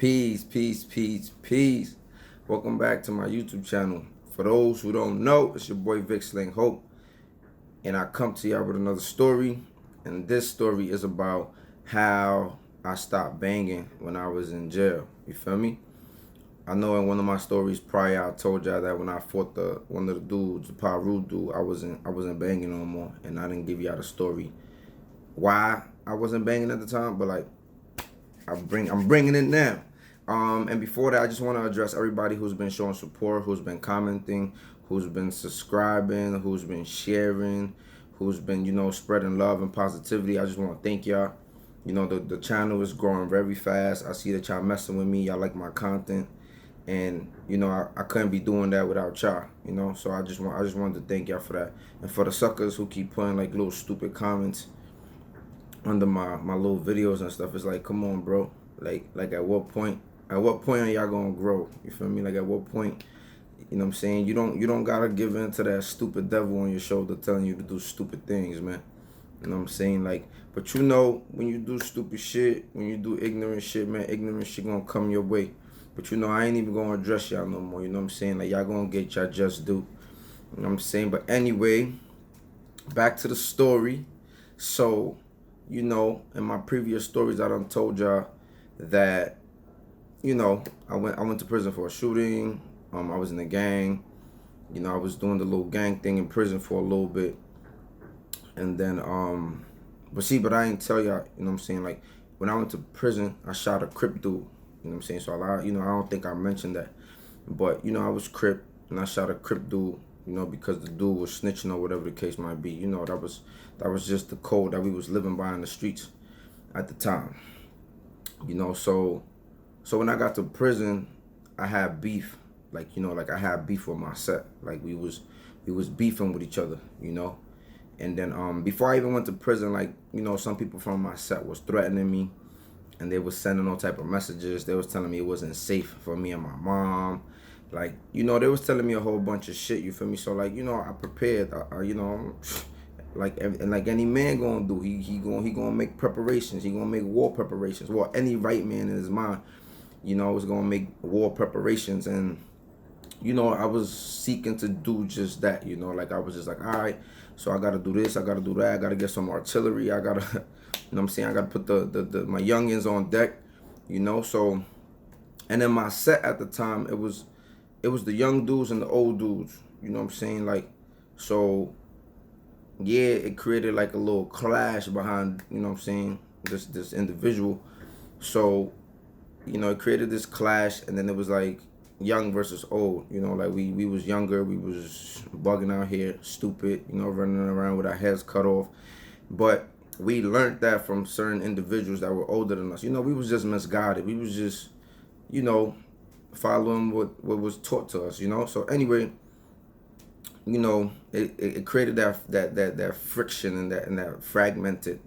Peace, peace, peace, peace. Welcome back to my YouTube channel. For those who don't know, it's your boy Vic Sling Hope, and I come to y'all with another story. And this story is about how I stopped banging when I was in jail. You feel me? I know in one of my stories prior, I told y'all that when I fought one of the dudes, the Paru dude, I wasn't banging no more, and I didn't give y'all the story why I wasn't banging at the time, but like I'm bringing it now. And before that, I just want to address everybody who's been showing support, who's been commenting, who's been subscribing, who's been sharing, who's been, spreading love and positivity. I just want to thank y'all. The channel is growing very fast. I see that y'all messing with me. Y'all like my content. And, I couldn't be doing that without y'all, So I just wanted to thank y'all for that. And for the suckers who keep putting like little stupid comments under my little videos and stuff, it's like, come on, bro. Like at what point are y'all gonna grow? You feel me? Like at what point, you know what I'm saying? You don't gotta give in to that stupid devil on your shoulder telling you to do stupid things, man. You know what I'm saying? Like, but when you do stupid shit, when you do ignorant shit, man, ignorant shit gonna come your way. But I ain't even gonna address y'all no more, you know what I'm saying? Like, y'all gonna get y'all just due. You know what I'm saying? But anyway, back to the story. So, in my previous stories, I done told y'all that, I went to prison for a shooting. I was in a gang. I was doing the little gang thing in prison for a little bit. And then, but I ain't tell y'all, you know what I'm saying? Like, when I went to prison, I shot a Crip dude. You know what I'm saying? So, I don't think I mentioned that. But, I was Crip, and I shot a Crip dude, because the dude was snitching or whatever the case might be. That was just the code that we was living by in the streets at the time. So when I got to prison, I had beef. Like I had beef with my set. Like we was beefing with each other, And then before I even went to prison, like, some people from my set was threatening me, and they was sending all type of messages. They was telling me it wasn't safe for me and my mom. Like, they was telling me a whole bunch of shit, you feel me? So like, I prepared, like any man gonna do. He gonna make preparations. He gonna make war preparations. Well, any right man in his mind, was gonna make war preparations. And I was seeking to do just that. Like I was just like, all right, so I gotta do this, I gotta do that, I gotta get some artillery, I gotta, I'm saying, I gotta put the my youngins on deck, So, and then my set at the time, it was the young dudes and the old dudes. You know what I'm saying? Like, so yeah, it created like a little clash behind, what I'm saying, this individual. So, it created this clash, and then it was like young versus old. Like we was younger, we was bugging out here, stupid, running around with our heads cut off. But we learned that from certain individuals that were older than us. We was just misguided. We was just, following what was taught to us, So anyway, it created that friction and that fragmented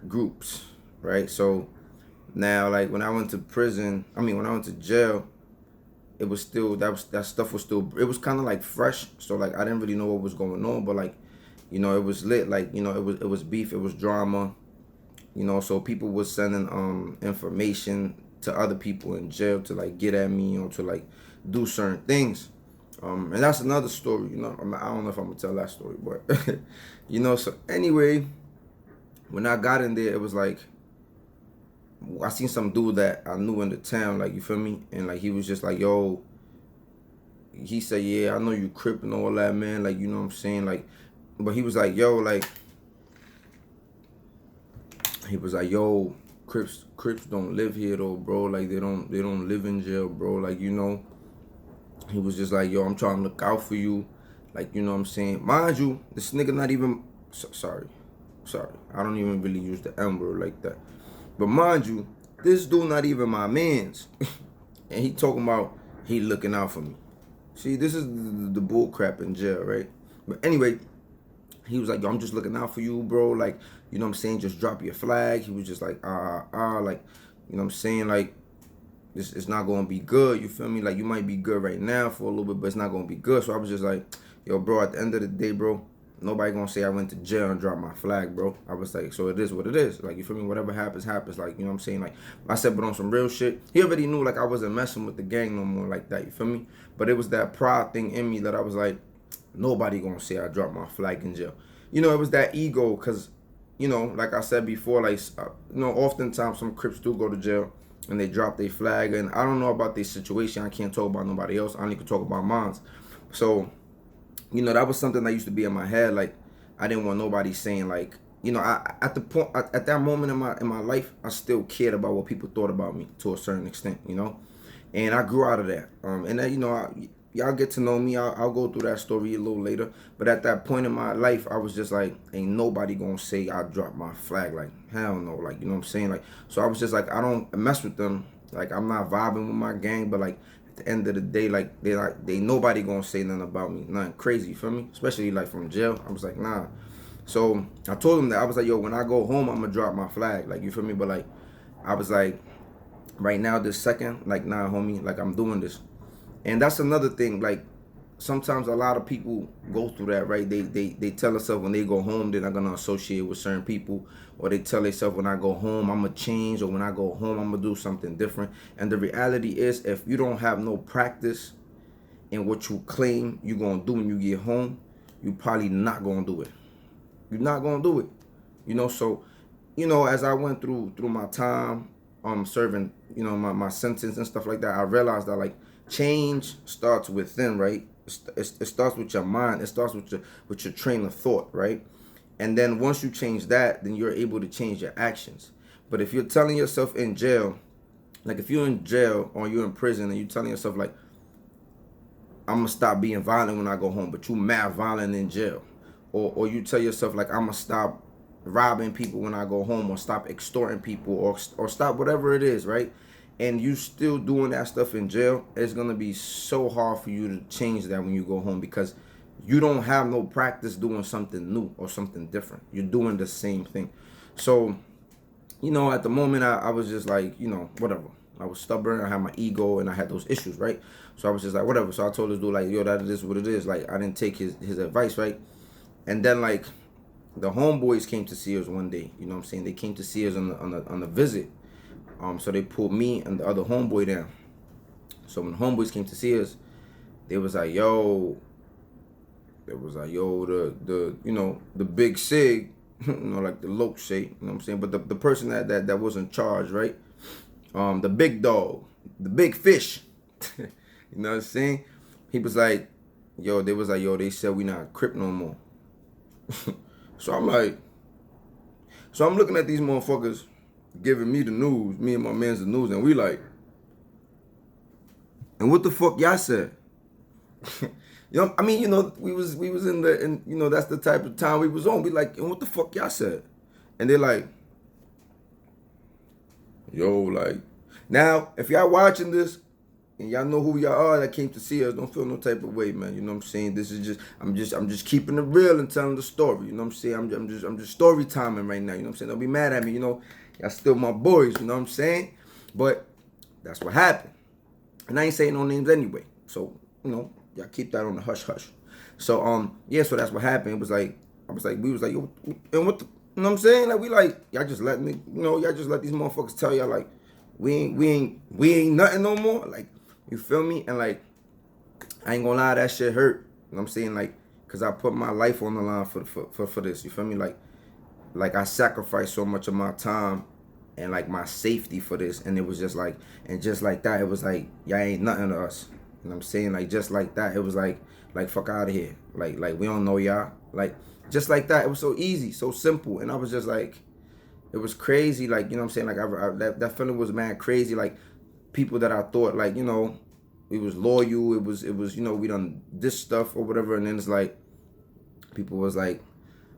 groups, right? So now, like when I went to jail, it was still that stuff was still, it was kind of like fresh. So like I didn't really know what was going on, but like, it was lit. Like, it was beef, it was drama. So people was sending information to other people in jail to like get at me or to like do certain things. And that's another story, I don't know if I'm gonna tell that story, but so anyway, when I got in there, it was like I seen some dude that I knew in the town, like, you feel me? And like he was just like, yo, he said, yeah, I know you Crip and all that, man, like, you know what I'm saying? Like, but he was like, yo, like, Crips don't live here though, bro. Like they don't live in jail, bro. Like, he was just like, yo, I'm trying to look out for you. Like, you know what I'm saying? Mind you, this nigga not even, sorry. I don't even really use the M word like that. But mind you, this dude not even my mans. And he talking about he looking out for me. See, this is the bull crap in jail, right? But anyway, he was like, yo, I'm just looking out for you, bro. Like, you know what I'm saying? Just drop your flag. He was just like, like, you know what I'm saying? Like, this it's not gonna be good, you feel me? Like, you might be good right now for a little bit, but it's not gonna be good. So I was just like, yo, bro, at the end of the day, bro, Nobody gonna say I went to jail and dropped my flag, bro. I was like, so it is what it is. Like, you feel me? Whatever happens, happens. Like, you know what I'm saying? Like, I said, but on some real shit, he already knew, like, I wasn't messing with the gang no more like that. You feel me? But it was that pride thing in me that I was like, nobody gonna say I dropped my flag in jail. You know, it was that ego, because, you know, like I said before, like, you know, oftentimes some Crips do go to jail and they drop their flag. And I don't know about their situation. I can't talk about nobody else. I only can talk about mine. So, you know, that was something that used to be in my head. Like, I didn't want nobody saying, like, you know, at the point, at that moment in my life, I still cared about what people thought about me to a certain extent, you know. And I grew out of that. And then, you know, y'all get to know me. I'll go through that story a little later. But at that point in my life, I was just like, ain't nobody gonna say I dropped my flag. Like, hell no. Like, you know what I'm saying? Like, so I was just like, I don't mess with them. Like, I'm not vibing with my gang, but like, at the end of the day, like, they nobody gonna say nothing about me. Nothing crazy, you feel me? Especially like from jail. I was like, nah. So I told him that. I was like, yo, when I go home, I'm gonna drop my flag. Like, you feel me? But like, I was like, right now, this second, like, nah, homie, like, I'm doing this. And that's another thing. Like, sometimes a lot of people go through that, right? They tell themselves when they go home they're not gonna associate with certain people, or they tell themselves when I go home I'm gonna change, or when I go home I'm gonna do something different. And the reality is, if you don't have no practice in what you claim you're gonna do when you get home, you probably not gonna do it. You're not gonna do it. You know, so, you know, as I went through my time serving, you know, my sentence and stuff like that, I realized that, like, change starts within, right? It starts with your mind. It starts with your train of thought, right? And then once you change that, then you're able to change your actions. But if you're telling yourself in jail, like, if you're in jail or you're in prison and you're telling yourself, like, I'm gonna stop being violent when I go home, but you mad violent in jail, or you tell yourself, like, I'm gonna stop robbing people when I go home, or stop extorting people, or stop whatever it is, right? And you still doing that stuff in jail, it's gonna be so hard for you to change that when you go home, because you don't have no practice doing something new or something different. You're doing the same thing. So, you know, at the moment, I was just like, you know, whatever. I was stubborn. I had my ego, and I had those issues, right? So I was just like, whatever. So I told this dude, like, yo, that is what it is. Like, I didn't take his advice, right? And then, like, the homeboys came to see us one day. You know what I'm saying? They came to see us on the visit. So they pulled me and the other homeboy down. So when the homeboys came to see us, they was like, yo, the you know, the big sig, you know, like the loc say, you know what I'm saying? But the person that was in charge, right? The big dog, the big fish. You know what I'm saying? He was like, yo, they said we not Crip no more. So I'm like, so I'm looking at these motherfuckers giving me the news, me and my man's the news, and we like, and what the fuck y'all said? You know, I mean, you know, we was and you know, that's the type of time we was on. We like, and what the fuck y'all said? And they're like, yo, like, now if y'all watching this and y'all know who y'all are that came to see us, don't feel no type of way, man. You know what I'm saying? This is just I'm just keeping it real and telling the story. You know what I'm saying? I'm just story timing right now. You know what I'm saying? Don't be mad at me. You know, y'all still my boys. You know what I'm saying? But that's what happened. And I ain't saying no names anyway. So, you know, y'all keep that on the hush hush. So yeah, so that's what happened. It was like, we was like, yo, and what the, you know what I'm saying? Like, we like, y'all just let me, you know, y'all just let these motherfuckers tell y'all, like, we ain't nothing no more. Like, you feel me? And like, I ain't gonna lie, that shit hurt. You know what I'm saying? Like, cause I put my life on the line for this. You feel me? Like I sacrificed so much of my time and like my safety for this, and it was just like, and just like that, it was like, y'all ain't nothing to us. You know what I'm saying? Like, just like that, it was like fuck out of here. Like we don't know y'all. Like, just like that, it was so easy, so simple, and I was just like, it was crazy. Like, you know what I'm saying? Like, that feeling was mad crazy. Like, people that I thought, like, you know, we was loyal. It was you know, we done this stuff or whatever, and then it's like, people was like,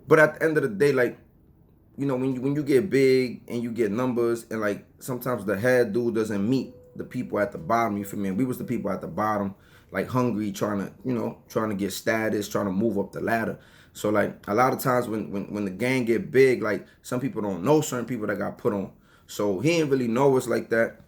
but at the end of the day, like, you know, when you get big and you get numbers, and like, sometimes the head dude doesn't meet the people at the bottom. You feel me? And we was the people at the bottom, like, hungry, trying to get status, trying to move up the ladder. So like, a lot of times when the gang get big, like, some people don't know certain people that got put on. So he didn't really know us like that.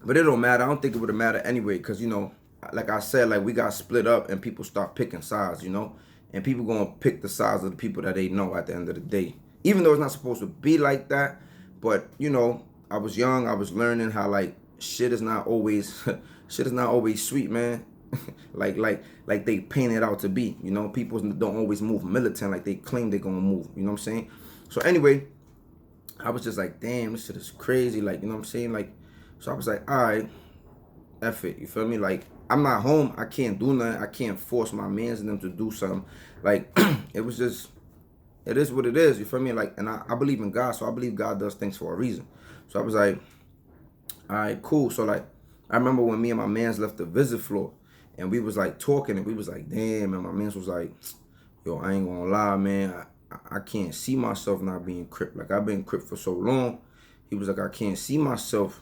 But it don't matter. I don't think it would have mattered anyway, because, you know, like I said, like, we got split up and people start picking sides, you know. and people gonna pick the sides of the people that they know at the end of the day. Even though it's not supposed to be like that, but you know, I was young, I was learning how like shit is not always shit is not always sweet, man. like they paint it out to be. You know, people don't always move militant like they claim they're gonna move. You know what I'm saying? So anyway, I was just like, damn, this shit is crazy. Like, you know what I'm saying? Like, so I was like, all right, F it. You feel me? Like, I'm not home. I can't do nothing. I can't force my mans and them to do something. Like, it was just, it is what it is. You feel me? Like, and I believe in God, so I believe God does things for a reason. So I was like, all right, cool. So like, I remember when me and my mans left the visit floor, and we was like talking, and we was like, damn, and my mans was like, yo, I ain't gonna lie, man. I can't see myself not being Crip. Like, I've been Crip for so long. He was like, I can't see myself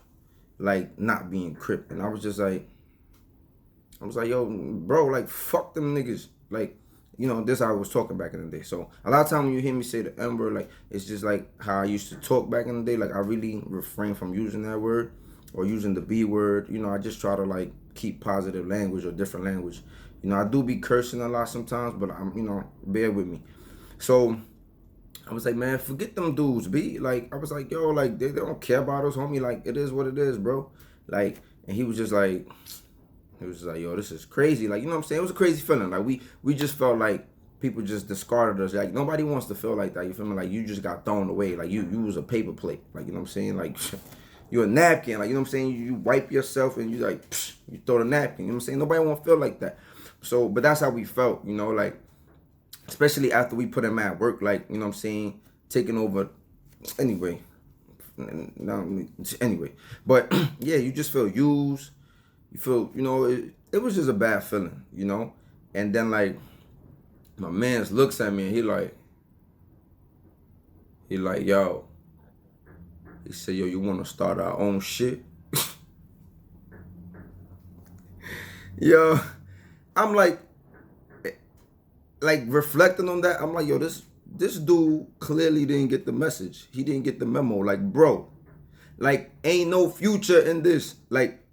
like not being Crip. And I was just like, yo, bro, like, fuck them niggas. Like, you know, this how I was talking back in the day. So a lot of time when you hear me say the N word, like, it's just like how I used to talk back in the day. Like, I really refrain from using that word or using the B word. You know, I just try to like keep positive language or different language. You know, I do be cursing a lot sometimes, but I'm, you know, bear with me. So I was like, man, forget them dudes, B. Like, I was like, yo, like, they don't care about us, homie. Like, it is what it is, bro. Like, and he was just like, yo, this is crazy. Like, you know what I'm saying? It was a crazy feeling. Like, we just felt like people just discarded us. Like, nobody wants to feel like that. You feel me? Like, you just got thrown away. Like, you was a paper plate. Like, you know what I'm saying? Like, you're a napkin. Like, you know what I'm saying? You wipe yourself and you like, psh, you throw the napkin. You know what I'm saying? Nobody want to feel like that. So, but that's how we felt, you know, like, especially after we put him at work, like, you know what I'm saying, taking over. Anyway, anyway, but yeah, you just feel used. You feel, you know, it was just a bad feeling, you know. And then like my man's looks at me and he like, yo, he said, yo, you want to start our own shit? Yo, I'm like reflecting on that, I'm like, yo, this dude clearly didn't get the message. He didn't get the memo. Like, bro, like, ain't no future in this. Like,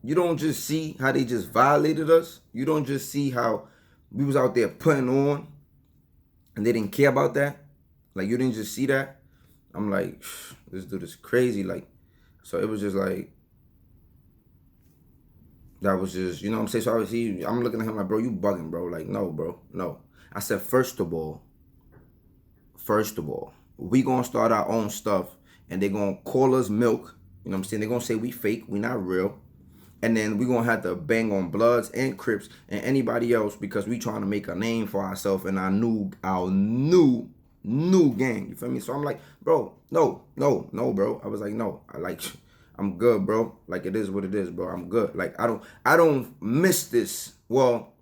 you don't just see how they just violated us. You don't just see how we was out there putting on and they didn't care about that. Like, you didn't just see that. I'm like, this dude is crazy. Like, so it was just like, that was just, you know what I'm saying? So I'm looking at him like, bro, you bugging, bro. Like, no, bro, no. I said, first of all, we gonna start our own stuff and they gonna call us milk. You know what I'm saying? They gonna say we fake, we not real. And then we gonna have to bang on Bloods and Crips and anybody else because we trying to make a name for ourselves and our new gang. You feel me? So I'm like, bro, no, bro. I was like, no, I'm good, bro. Like, it is what it is, bro. I'm good. Like, I don't miss this. Well,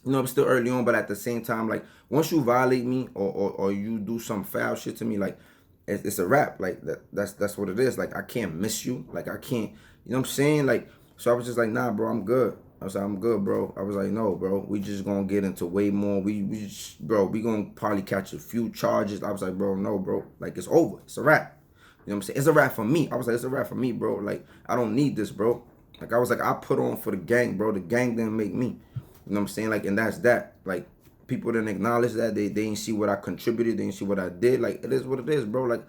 you know, I'm still early on, but at the same time, like, once you violate me or you do some foul shit to me, like, it's a wrap. Like, that's what it is. Like, I can't miss you. Like, I can't, you know what I'm saying? Like, so I was just like, nah, bro, I'm good. I was like, I'm good, bro. I was like, no, bro, we just gonna get into way more. We gonna probably catch a few charges. I was like, bro, no, bro. Like, it's over. It's a wrap. You know what I'm saying? It's a wrap for me. I was like, it's a wrap for me, bro. Like, I don't need this, bro. Like, I was like, I put on for the gang, bro. The gang didn't make me. You know what I'm saying? Like, and that's that. Like, people didn't acknowledge that. They didn't see what I contributed. They didn't see what I did. Like, it is what it is, bro. Like,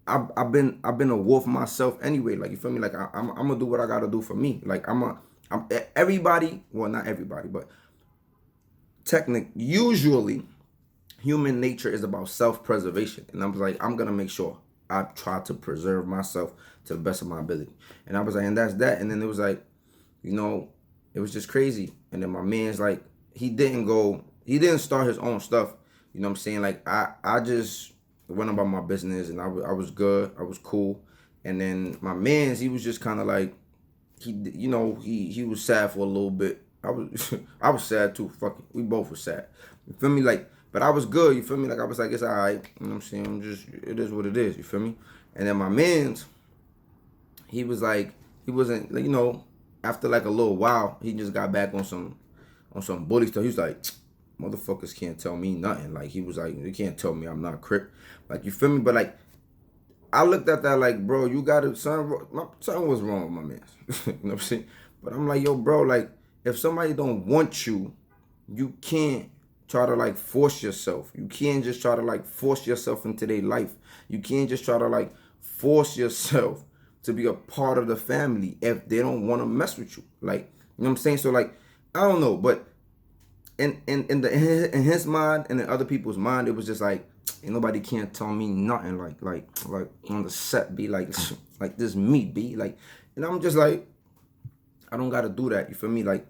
I've been a wolf myself anyway. Like, you feel me? Like, I'm gonna do what I gotta do for me. Like, I'm everybody. Well, not everybody, but usually human nature is about self-preservation. And I was like, I'm gonna make sure I try to preserve myself to the best of my ability. And I was like, and that's that. And then it was like, you know, it was just crazy. And then my man's like, he didn't start his own stuff. You know what I'm saying? Like, I just went about my business and I was good. I was cool. And then my man's, he was just kind of like, he was sad for a little bit. I was sad too. Fuck it. We both were sad. You feel me? Like, but I was good. You feel me? Like, I was like, it's all right. You know what I'm saying? It is what it is. You feel me? And then my man's, he was like, he wasn't, like, you know, after like a little while, he just got back on some bully stuff. He was like, motherfuckers can't tell me nothing. Like, he was like, you can't tell me I'm not Crip. Like, you feel me? But like, I looked at that like, bro, you got it. Something was wrong with my man. You know what I'm saying? But I'm like, yo, bro, like, if somebody don't want you, you can't try to like force yourself. You can't just try to like force yourself into their life. You can't just try to like force yourself to be a part of the family if they don't want to mess with you. Like, you know what I'm saying? So like, I don't know, but in his mind and in other people's mind, it was just like, ain't nobody can't tell me nothing. Like on the set, be like like this me, be like, and I'm just like, I don't gotta do that. You feel me? Like,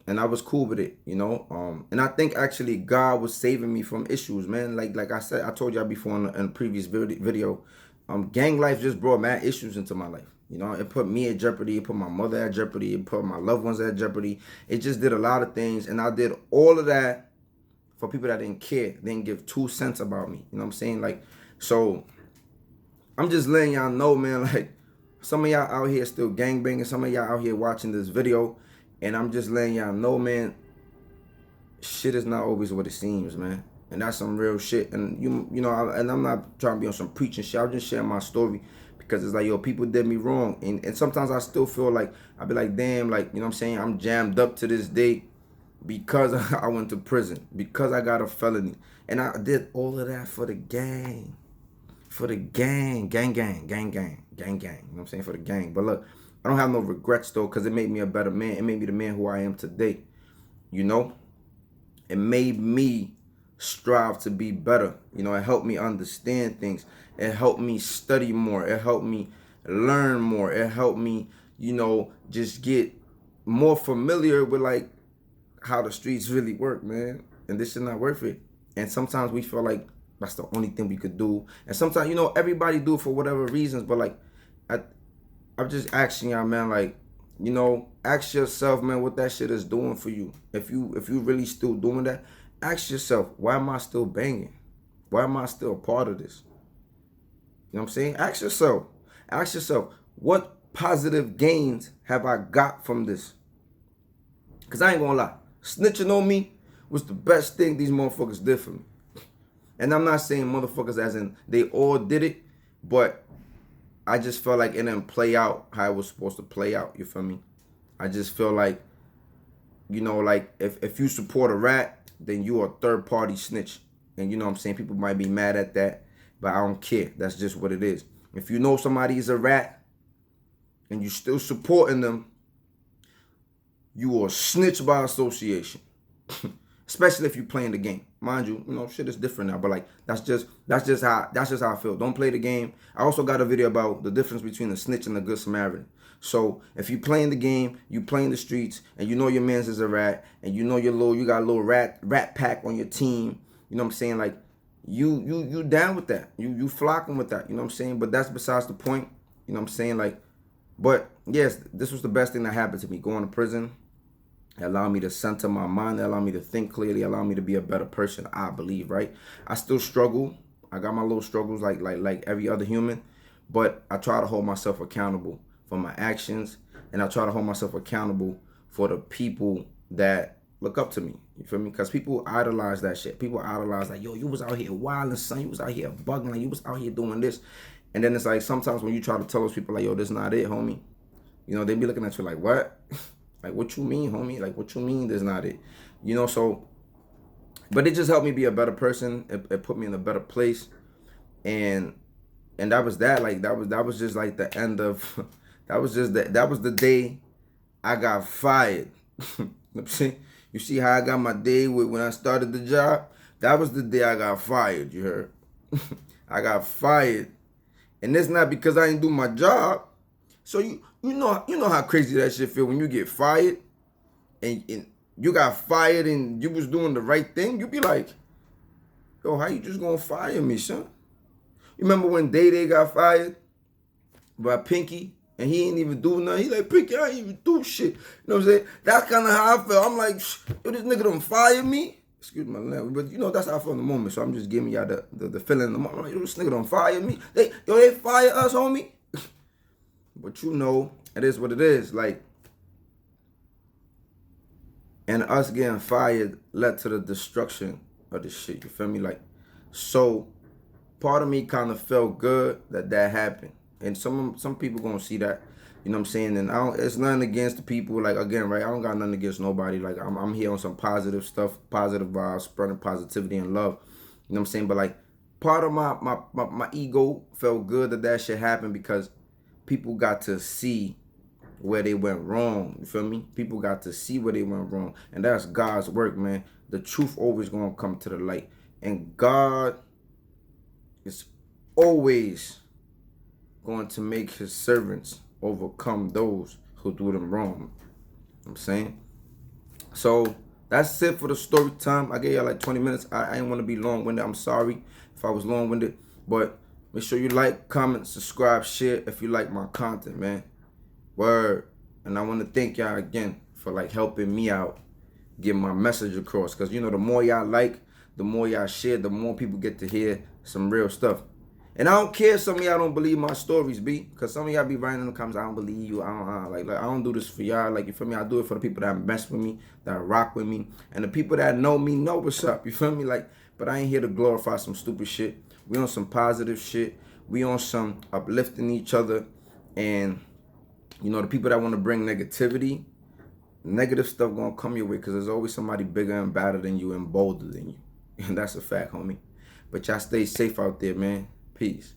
and I was cool with it, you know. And I think actually God was saving me from issues, man. Like I said, I told y'all before in a previous video, gang life just brought mad issues into my life. You know, it put me at jeopardy, it put my mother at jeopardy, it put my loved ones at jeopardy. It just did a lot of things, and I did all of that for people that didn't care, didn't give 2 cents about me. You know what I'm saying? Like, so I'm just letting y'all know, man, like, some of y'all out here still gangbanging, some of y'all out here watching this video, and I'm just letting y'all know, man, shit is not always what it seems, man. And that's some real shit. And you know, and I'm not trying to be on some preaching shit. I'm just sharing my story because it's like, yo, people did me wrong. And sometimes I still feel like, I be like, damn, like, you know what I'm saying? I'm jammed up to this day because I went to prison, because I got a felony. And I did all of that for the gang. For the gang. Gang. You know what I'm saying? For the gang. But look, I don't have no regrets, though, because it made me a better man. It made me the man who I am today. You know? It made me strive to be better. You know, it helped me understand things. It helped me study more. It helped me learn more. It helped me, you know, just get more familiar with, like, how the streets really work, man. And this is not worth it. And sometimes we feel like that's the only thing we could do. And sometimes, you know, everybody do it for whatever reasons. But, like, I'm just asking y'all, man, like, you know, ask yourself, man, what that shit is doing for you. If you really still doing that, ask yourself, why am I still banging? Why am I still a part of this? You know what I'm saying? Ask yourself, what positive gains have I got from this? Because I ain't gonna lie, snitching on me was the best thing these motherfuckers did for me. And I'm not saying motherfuckers as in they all did it, but I just felt like it didn't play out how it was supposed to play out. You feel me? I just feel like, you know, like if you support a rat, then you a third party snitch. And you know what I'm saying? People might be mad at that, but I don't care. That's just what it is. If you know somebody is a rat and you still supporting them, you are a snitch by association. Especially if you playing the game. Mind you, you know, shit is different now, but like that's just how I feel. Don't play the game. I also got a video about the difference between a snitch and a good Samaritan. So if you playing the game, you playing the streets, and you know your man's is a rat, and you know you got a little rat pack on your team, you know what I'm saying? Like you down with that. You flocking with that, you know what I'm saying? But that's besides the point. You know what I'm saying? Like, but yes, this was the best thing that happened to me, going to prison. It allowed me to center my mind. It allowed me to think clearly. It allowed me to be a better person, I believe, right? I still struggle. I got my little struggles like every other human. But I try to hold myself accountable for my actions. And I try to hold myself accountable for the people that look up to me. You feel me? Because people idolize that shit. People idolize like, yo, you was out here wilding, son. You was out here bugging. Like, you was out here doing this. And then it's like sometimes when you try to tell those people like, yo, this not it, homie. You know, they be looking at you like, what? Like, what you mean, homie? Like, what you mean that's not it? You know, so, but it just helped me be a better person. It put me in a better place. And that was that. Like, that was just like the end of, that was the day I got fired. You see how I got my day when I started the job? That was the day I got fired, you heard? I got fired. And it's not because I didn't do my job. So you know how crazy that shit feel when you get fired and you got fired and you was doing the right thing. You be like, yo, how you just gonna fire me, son? You remember when Day got fired by Pinky and he ain't even do nothing? He like, Pinky, I ain't even do shit. You know what I'm saying? That's kind of how I felt. I'm like, yo, this nigga done fire me. Excuse my language, but you know, that's how I felt in the moment. So I'm just giving y'all the feeling in the moment. I'm like, yo, this nigga done fire me. They fire us, homie. But you know, it is what it is. Like, and us getting fired led to the destruction of this shit. You feel me? Like, so part of me kind of felt good that happened. And some people gonna see that. You know what I'm saying? And it's nothing against the people. Like, again, right? I don't got nothing against nobody. Like, I'm here on some positive stuff, positive vibes, spreading positivity and love. You know what I'm saying? But like, part of my ego felt good that shit happened because people got to see where they went wrong. You feel me? People got to see where they went wrong. And that's God's work, man. The truth always gonna come to the light. And God is always going to make his servants overcome those who do them wrong. You know what I'm saying? So that's it for the story time. I gave y'all like 20 minutes. I didn't want to be long-winded. I'm sorry if I was long-winded. But make sure you like, comment, subscribe, share if you like my content, man. Word. And I want to thank y'all again for like helping me out, get my message across. Because, you know, the more y'all like, the more y'all share, the more people get to hear some real stuff. And I don't care if some of y'all don't believe my stories, B. Because some of y'all be writing in the comments, I don't believe you. I don't do this for y'all. Like, you feel me? I do it for the people that mess with me, that rock with me. And the people that know me know what's up. You feel me? Like, but I ain't here to glorify some stupid shit. We on some positive shit. We on some uplifting each other. And, you know, the people that want to bring negativity, negative stuff gonna come your way because there's always somebody bigger and badder than you and bolder than you. And that's a fact, homie. But y'all stay safe out there, man. Peace.